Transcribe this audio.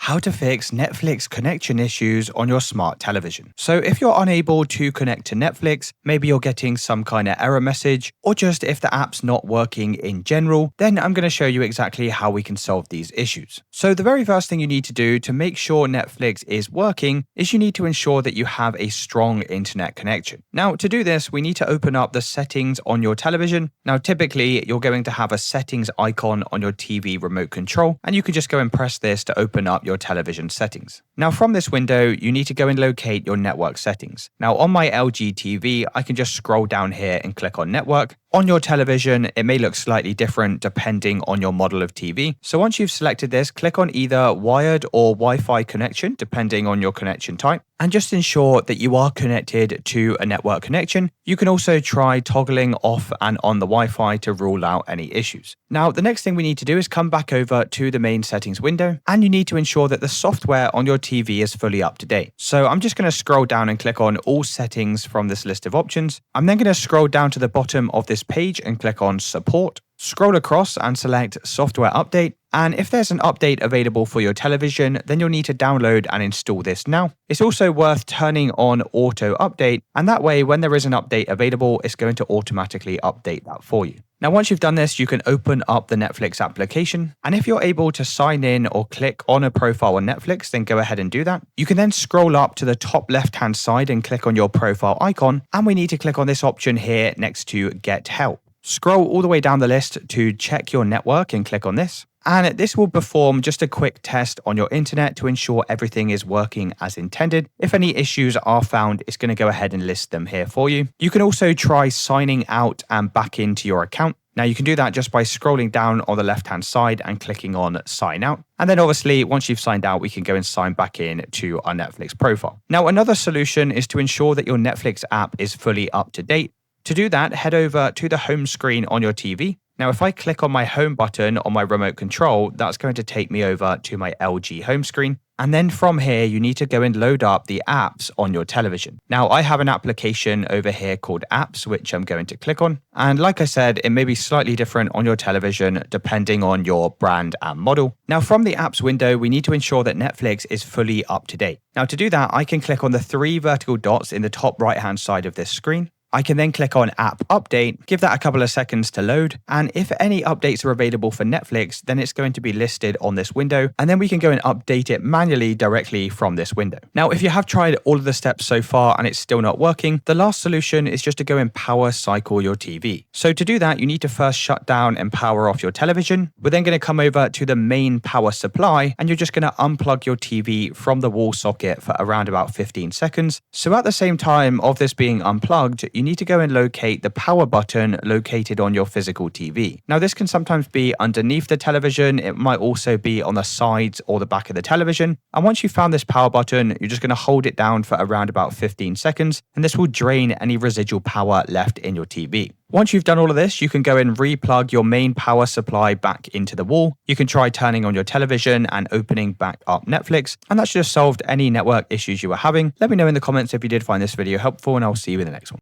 How to fix Netflix connection issues on your smart television. So if you're unable to connect to Netflix, maybe you're getting some kind of error message, or just if the app's not working in general, then I'm going to show you exactly how we can solve these issues. So the very first thing you need to do to make sure Netflix is working is you need to ensure that you have a strong internet connection. Now to do this, we need to open up the settings on your television. Now typically you're going to have a settings icon on your TV remote control, and you can just go and press this to open up your television settings. Now from this window, you need to go and locate your network settings. Now on my LG TV, I can just scroll down here and click on network. On your television, it may look slightly different depending on your model of TV. So once you've selected this, click on either wired or Wi-Fi connection, depending on your connection type, and just ensure that you are connected to a network connection. You can also try toggling off and on the Wi-Fi to rule out any issues. Now, the next thing we need to do is come back over to the main settings window, and you need to ensure that the software on your TV is fully up to date. So I'm just going to scroll down and click on all settings from this list of options. I'm then going to scroll down to the bottom of this page and click on support. Scroll across and select software update. And if there's an update available for your television, then you'll need to download and install this now. It's also worth turning on auto update, and that way when there is an update available, it's going to automatically update that for you. Now, once you've done this, you can open up the Netflix application. And if you're able to sign in or click on a profile on Netflix, then go ahead and do that. You can then scroll up to the top left-hand side and click on your profile icon. And we need to click on this option here next to Get Help. Scroll all the way down the list to check your network and click on this. And this will perform just a quick test on your internet to ensure everything is working as intended. If any issues are found, it's going to go ahead and list them here for you. You can also try signing out and back into your account. Now you can do that just by scrolling down on the left-hand side and clicking on sign out. And then obviously once you've signed out, we can go and sign back in to our Netflix profile. Now another solution is to ensure that your Netflix app is fully up to date. To do that, head over to the home screen on your TV. Now, if I click on my home button on my remote control, that's going to take me over to my LG home screen. And then from here, you need to go and load up the apps on your television. Now, I have an application over here called Apps, which I'm going to click on. And like I said, it may be slightly different on your television depending on your brand and model. Now, from the apps window, we need to ensure that Netflix is fully up to date. Now, to do that, I can click on the three vertical dots in the top right-hand side of this screen. I can then click on App Update, give that a couple of seconds to load, and if any updates are available for Netflix, then it's going to be listed on this window, and then we can go and update it manually directly from this window. Now, if you have tried all of the steps so far and it's still not working, the last solution is just to go and power cycle your TV. So to do that, you need to first shut down and power off your television. We're then going to come over to the main power supply, and you're just going to unplug your TV from the wall socket for around about 15 seconds. So at the same time of this being unplugged, you need to go and locate the power button located on your physical TV. Now, this can sometimes be underneath the television. It might also be on the sides or the back of the television. And once you've found this power button, you're just going to hold it down for around about 15 seconds, and this will drain any residual power left in your TV. Once you've done all of this, you can go and replug your main power supply back into the wall. You can try turning on your television and opening back up Netflix, and that should have solved any network issues you were having. Let me know in the comments if you did find this video helpful, and I'll see you in the next one.